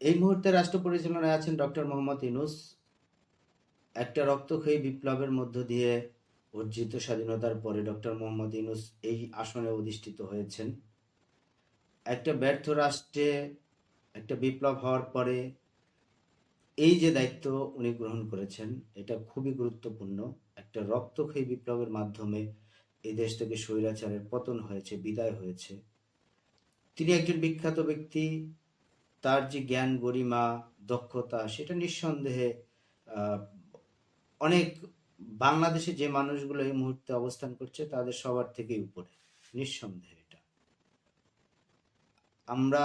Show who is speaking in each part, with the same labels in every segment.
Speaker 1: এই মুহূর্তে রাষ্ট্র পরিচালনায় আছেন ডক্টর মোহাম্মদ ইউনূস। একটা রক্তক্ষয়ী বিপ্লবের মধ্য দিয়ে অর্জিত স্বাধীনতার পরে ডক্টর মোহাম্মদ ইউনূস এই আসনে অধিষ্ঠিত হয়েছেন। একটা ব্যর্থ রাষ্ট্রে একটা বিপ্লব হওয়ার পরে এই যে দায়িত্ব উনি গ্রহণ করেছেন, এটা খুবই গুরুত্বপূর্ণ। একটা রক্তক্ষয়ী বিপ্লবের মাধ্যমে এই দেশ থেকে স্বৈরাচারের পতন হয়েছে, বিদায় হয়েছে। তিনি একজন বিখ্যাত ব্যক্তি। তার যে জ্ঞান, গরিমা, দক্ষতা, সেটা নিঃসন্দেহে আহ, অনেক বাংলাদেশে যে মানুষগুলো এই মুহূর্তে অবস্থান করছে তাদের সবার থেকেই উপরে, নিঃসন্দেহে। এটা আমরা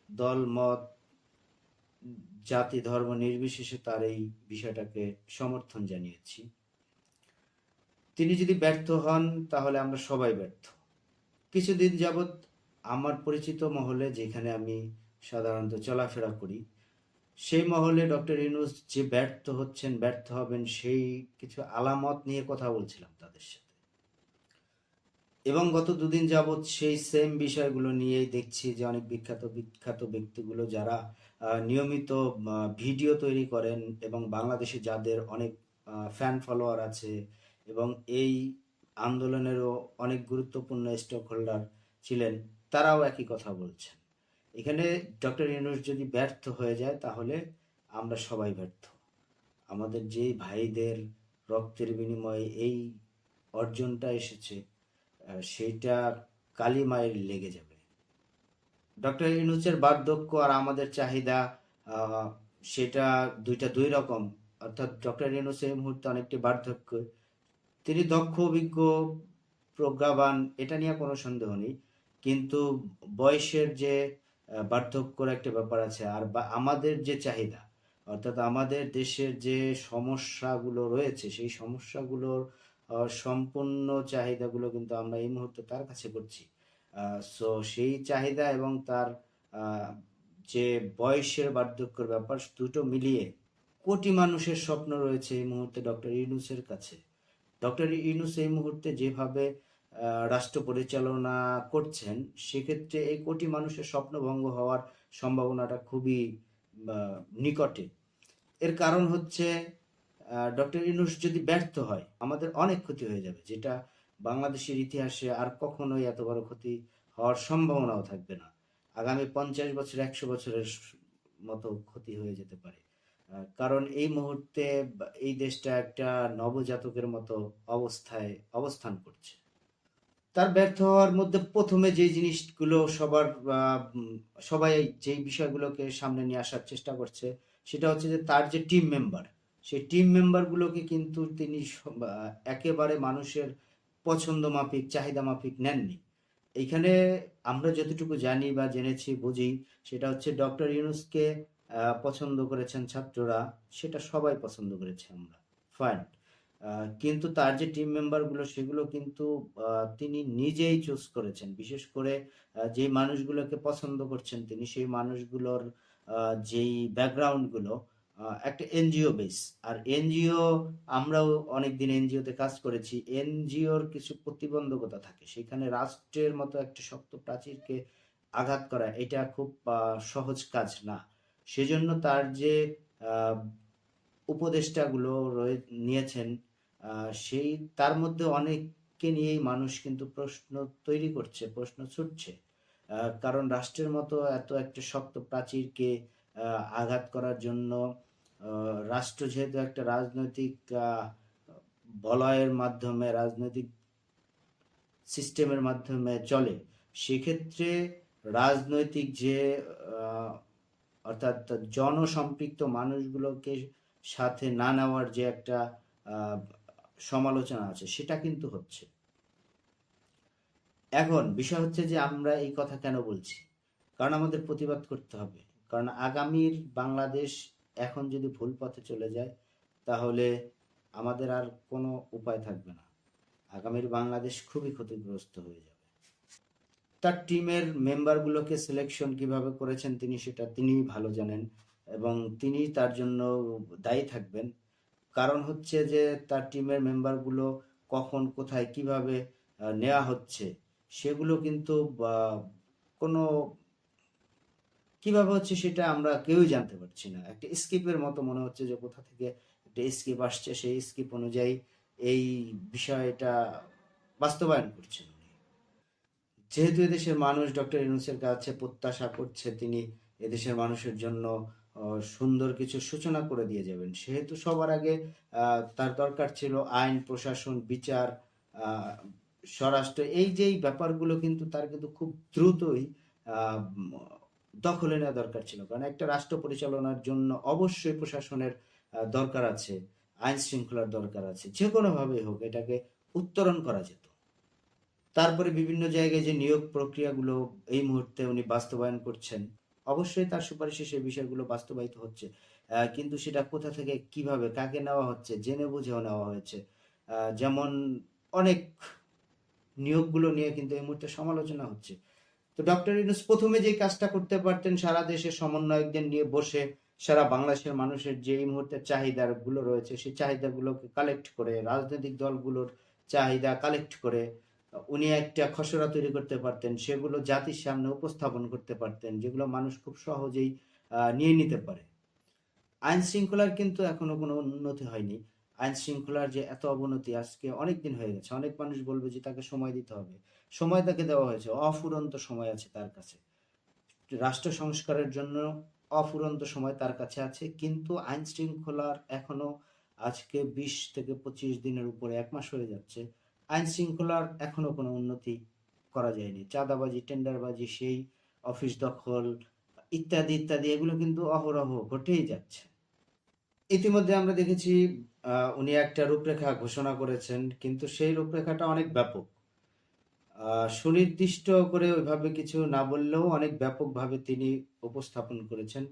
Speaker 1: দল মত জাতি ধর্ম নির্বিশেষে তার এই বিষয়টাকে সমর্থন জানিয়েছি। তিনি যদি ব্যর্থ হন তাহলে আমরা সবাই ব্যর্থ। কিছুদিন যাবৎ আমার পরিচিত মহলে, যেখানে আমি সাধারণত চলাফেরা করি, সেই মহলে ডক্টর ইউনূস যে ব্যর্থ হচ্ছেন, ব্যর্থ হবেন, সেই কিছু আলামত নিয়ে কথা বলছিলাম তাদের সাথে। এবং গত দুদিন যাবৎ সেই সেম বিষয়গুলো নিয়েই দেখছি যে অনেক বিখ্যাত বিখ্যাত ব্যক্তিগুলো যারা নিয়মিত ভিডিও তৈরি করেন এবং বাংলাদেশে যাদের অনেক ফ্যান ফলোয়ার আছে এবং এই আন্দোলনেরও অনেক গুরুত্বপূর্ণ স্টক হোল্ডার ছিলেন, তারাও একই কথা বলছেন। এখানে ডক্টর ইউনূস যদি ব্যর্থ হয়ে যায় তাহলে আমরা সবাই ব্যর্থ। আমাদের যে ভাইদের রক্তের বিনিময়ে এই অর্জনটা এসেছে, সেইটা কালি মায়ের লেগে যাবে। ডক্টর ইউনূসের বার্ধক্য আর আমাদের চাহিদা, আহ, সেটা দুইটা দুই রকম। অর্থাৎ ডক্টর ইউনূস এই মুহূর্তে অনেকটি বার্ধক্য। তিনি দক্ষ, অভিজ্ঞ, প্রজ্ঞাবান, এটা নিয়ে কোনো সন্দেহ নেই। কিন্তু বয়সের যে বার্ধক্যর একটা ব্যাপার আছে, আর বা আমাদের যে চাহিদা, অর্থাৎ আমাদের দেশের যে সমস্যাগুলো রয়েছে, সেই সমস্যাগুলোর সম্পূর্ণ চাহিদাগুলো কিন্তু আমরা এই মুহূর্তে তার কাছে করছি। সো সেই চাহিদা এবং তার আহ, যে বয়সের বার্ধক্যের ব্যাপার, দুটো মিলিয়ে কোটি মানুষের স্বপ্ন রয়েছে এই মুহূর্তে ডক্টর ইউনূসের কাছে। ডক্টর ইউনূস এই মুহূর্তে যেভাবে রাষ্ট্র পরিচালনা করছেন, সেক্ষেত্রে এই কোটি মানুষের স্বপ্নভঙ্গ হওয়ার সম্ভাবনাটা খুবই নিকটে। এর কারণ হচ্ছে ডক্টর ইউনূস যদি ব্যর্থ হয় আমাদের অনেক ক্ষতি হয়ে যাবে, যেটা বাংলাদেশের ইতিহাসে আর কখনোই এত বড় ক্ষতি হওয়ার সম্ভাবনাও থাকবে না। আগামী 50 বছর, 100 বছরের মতো ক্ষতি হয়ে যেতে পারে। কারণ এই মুহূর্তে এই দেশটা একটা নবজাতকের মতো অবস্থায় অবস্থান করছে। তার ব্যর্থ হওয়ার মধ্যে প্রথমে যে জিনিসগুলো সবার সবাই যেই বিষয়গুলোকে সামনে নিয়ে আসার চেষ্টা করছে, সেটা হচ্ছে যে তার যে টিম মেম্বার, সেই টিম মেম্বারগুলোকে কিন্তু তিনি একেবারে মানুষের পছন্দ মাফিক, চাহিদা মাফিক নেননি। এইখানে আমরা যতটুকু জানি বা জেনেছি, বুঝি, সেটা হচ্ছে ডক্টর ইউনূসকে পছন্দ করেছেন ছাত্ররা, সেটা সবাই পছন্দ করেছে আমরা, ফাইন। কিন্তু তার যে টিম মেম্বারগুলো, সেগুলো কিন্তু তিনি নিজেই চুজ করেছেন। বিশেষ করে যেই মানুষগুলোকে পছন্দ করছেন তিনি, সেই মানুষগুলোর যেই ব্যাকগ্রাউন্ডগুলো একটা এনজিও বেস। আর এনজিও, আমরাও অনেকদিন এনজিওতে কাজ করেছি। এনজিওর কিছু প্রতিবন্ধকতা থাকে, সেখানে রাষ্ট্রের মতো একটা শক্ত প্রাচীরকে আঘাত করা এটা খুব সহজ কাজ না। সেজন্য তার যে আহ, উপদেষ্টাগুলো নিয়েছেন, সেই তার মধ্যে অনেককে নিয়েই মানুষ কিন্তু প্রশ্ন তৈরি করছে, প্রশ্ন ছুটছে। কারণ রাষ্ট্রের মতো এত একটা শক্ত প্রাচীরকে আঘাত করার জন্য, রাষ্ট্র যেহেতু একটা রাজনৈতিক বলয়ের মাধ্যমে, রাজনৈতিক সিস্টেমের মাধ্যমে চলে, সেক্ষেত্রে রাজনৈতিক যে আহ, অর্থাৎ জনসম্পৃক্ত মানুষগুলোকে সাথে না নেওয়ার যে একটা আহ, সমালোচনা আছে, সেটা কিন্তু হচ্ছে। এখন বিষয় হচ্ছে যে আমরা এই কথা কেন বলছি, কারণ আমাদের প্রতিবাদ করতে হবে। কারণ আগামীর বাংলাদেশ এখন যদি ভুল পথে চলে যায়, তাহলে আমাদের আর কোনো উপায় থাকবে না। আগামীর বাংলাদেশ খুবই ক্ষতিগ্রস্ত হয়ে যাবে। তার টিমের মেম্বারগুলোকে সিলেকশন কিভাবে করেছেন তিনি, সেটা তিনিই ভালো জানেন এবং তিনি তার জন্য দায়ী থাকবেন। কারণ হচ্ছে যে তার টিমের মেম্বারগুলো কখন, কোথায়, কিভাবে নেওয়া হচ্ছে, সেগুলো কিন্তু কোনো কিভাবে হচ্ছে সেটা আমরা কেউই জানতে পারছি না। একটা স্ক্রিপ্টের মতো মনে হচ্ছে যে কোথা থেকে একটা স্ক্রিপ্ট আসছে, সেই স্ক্রিপ্ট অনুযায়ী এই বিষয়টা বাস্তবায়ন করছেন উনি। যেহেতু এদেশের মানুষ ডক্টর ইউনূসের কাছে প্রত্যাশা করছে তিনি এদেশের মানুষের জন্য সুন্দর কিছু সূচনা করে দিয়ে যাবেন, সেহেতু সবার আগে তার দরকার ছিল আইন, প্রশাসন, বিচার, আহ, স্বরাষ্ট্র, এই যেই ব্যাপারগুলো কিন্তু তার কিন্তু খুব দ্রুতই আহ, উম, দখলে নেওয়া দরকার ছিল। কারণ একটা রাষ্ট্র পরিচালনার জন্য অবশ্যই প্রশাসনের দরকার আছে, আইন শৃঙ্খলার দরকার আছে, যে কোনোভাবেই হোক এটাকে উত্তরণ করা যেত। তারপরে বিভিন্ন জায়গায় যে নিয়োগ প্রক্রিয়াগুলো এই মুহূর্তে উনি বাস্তবায়ন করছেন, অবশ্যই তার সুপারিশে সেই বিষয়গুলো বাস্তবায়িত হচ্ছে। কিন্তু সেটা কোথা থেকে, কিভাবে, কাকে নেওয়া হচ্ছে, জেনে বুঝেও নেওয়া হয়েছে। যেমন অনেক নিয়োগগুলো নিয়ে কিন্তু এই মুহূর্তে সমালোচনা হচ্ছে। তো ডক্টর ইউনূস প্রথমে যে কাজটা করতে পারতেন, সারা দেশের সমন্বয়কদের নিয়ে বসে সারা বাংলাদেশের মানুষের যে এই মুহূর্তে চাহিদাগুলো রয়েছে সেই চাহিদাগুলোকে কালেক্ট করে, রাজনৈতিক দলগুলোর চাহিদা কালেক্ট করে উনি একটা খসড়া তৈরি করতে পারতেন, সেগুলো জাতির সামনে উপস্থাপন করতে পারতেন, যেগুলো মানুষ খুব সহজেই নিয়ে নিতে পারে। আইন শৃঙ্খলার কিন্তু এখনো কোনো উন্নতি হয়নি। আইন শৃঙ্খলার যে এত অবনতি আজকে অনেক দিন হয়ে গেছে, অনেক মানুষ বলবে যে তাকে সময় দিতে হবে। সময় তাকে দেওয়া হয়েছে, অফুরন্ত সময় আছে তার কাছে। রাষ্ট্র সংস্কারের জন্য অফুরন্ত সময় তার কাছে আছে, কিন্তু আইন শৃঙ্খলার এখনো আজকে 20 থেকে 25 দিনের উপরে 1 মাস হয়ে যাচ্ছে, আইন শৃঙ্খলার এখনো কোনো উন্নতি করা যায়নি। চাঁদাবাজি, টেন্ডারবাজি, সেই অফিস দখল ইত্যাদি ইত্যাদি এগুলো কিন্তু অহরহ ঘটেই যাচ্ছে। ইতিমধ্যে আমরা দেখেছি উনি একটা রূপরেখা ঘোষণা করেছেন, কিন্তু সেই রূপরেখাটা অনেক ব্যাপক। সুনির্দিষ্ট করে ওইভাবে কিছু না বললেও অনেক ব্যাপকভাবে তিনি উপস্থাপন করেছেন,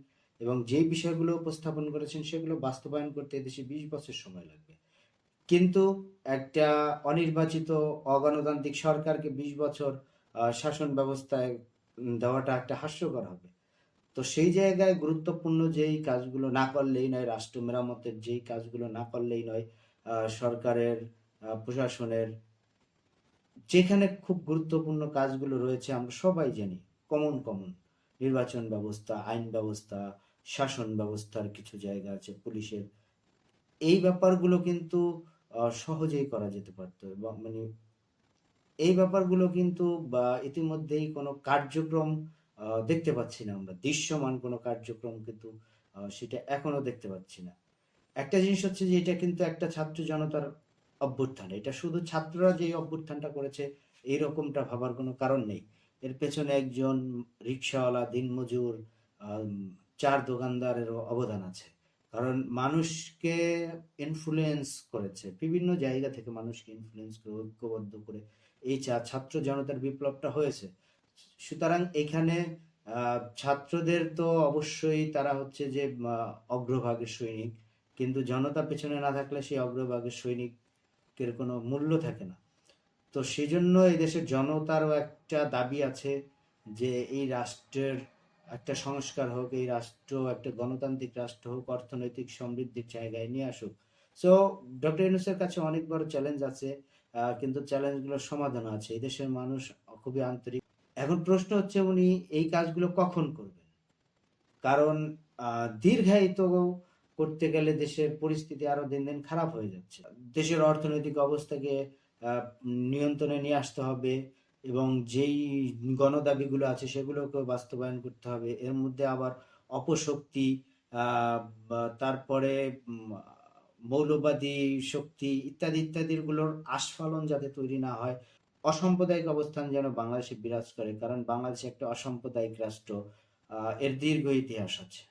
Speaker 1: এবং যেই বিষয়গুলো উপস্থাপন করেছেন সেগুলো বাস্তবায়ন করতে এদেশে 20 বছর সময় লাগবে। কিন্তু একটা অনির্বাচিত অগণতান্ত্রিক সরকারকে 20 বছর শাসন ব্যবস্থায় দেওয়াটা একটা হাস্যকর হবে। তো সেই জায়গায় গুরুত্বপূর্ণ যেই কাজগুলো না করলেই নয়, রাষ্ট্র মেরামতের যেই কাজগুলো না করলেই নয়, সরকারের, প্রশাসনের যেখানে খুব গুরুত্বপূর্ণ কাজগুলো রয়েছে আমরা সবাই জানি, কমন কমন নির্বাচন ব্যবস্থা, আইন ব্যবস্থা, শাসন ব্যবস্থার কিছু জায়গা আছে, পুলিশের, এই ব্যাপারগুলো কিন্তু সহজেই করা যেতে পারতো, এবং মানে এই ব্যাপারগুলো কিন্তু বা ইতিমধ্যেই কোনো কার্যক্রম দেখতে পাচ্ছি না আমরা, দৃশ্যমান কোনো কার্যক্রম কিন্তু সেটা এখনো দেখতে পাচ্ছি না। একটা জিনিস হচ্ছে যে এটা কিন্তু একটা ছাত্র জনতার অভ্যুত্থান, এটা শুধু ছাত্ররা যে অভ্যুত্থানটা করেছে এইরকমটা ভাবার কোনো কারণ নেই। এর পেছনে একজন রিক্সাওয়ালা, দিনমজুর, আম, চার দোকানদারেরও অবদান আছে। কারণ মানুষকে ইনফ্লুয়েন্স করেছে, বিভিন্ন জায়গা থেকে মানুষকে ইনফ্লুয়েন্স করে, ঐক্যবদ্ধ করে এই ছাত্র জনতার বিপ্লবটা হয়েছে। সুতরাং এখানে ছাত্রদের তো অবশ্যই তারা হচ্ছে যে অগ্রভাগের সৈনিক, কিন্তু জনতা পেছনে না থাকলে সেই অগ্রভাগের সৈনিকের কোনো মূল্য থাকে না। তো সেই জন্য এই দেশের জনতারও একটা দাবি আছে যে এই রাষ্ট্রের একটা সংস্কার হোক, এই রাষ্ট্র একটা গণতান্ত্রিক রাষ্ট্র হোক, অর্থনৈতিক সমৃদ্ধির জায়গায় নিয়ে আসুক। সো ডক্টর ইউনূসের কাছে অনেক বড় চ্যালেঞ্জ আছে, কিন্তু চ্যালেঞ্জগুলোর সমাধান আছে, এই দেশের মানুষ খুবই আন্তরিক। এখন প্রশ্ন হচ্ছে উনি এই কাজগুলো কখন করবেন, কারণ দীর্ঘায়িত করতে গেলে দেশের পরিস্থিতি আরো দিন দিন খারাপ হয়ে যাচ্ছে। দেশের অর্থনৈতিক অবস্থাকে নিয়ন্ত্রণে নিয়ে আসতে হবে, এবং যেই গণদাবিগুলো আছে সেগুলোকেও বাস্তবায়ন করতে হবে। এর মধ্যে আবার অপশক্তি, তারপরে মৌলবাদী শক্তি ইত্যাদি ইত্যাদিগুলোর আস্ফালন যাতে তৈরি না হয়, অসাম্প্রদায়িক অবস্থান যেন বাংলাদেশে বিরাজ করে, কারণ বাংলাদেশ একটা অসাম্প্রদায়িক রাষ্ট্র, এর দীর্ঘ ইতিহাস আছে।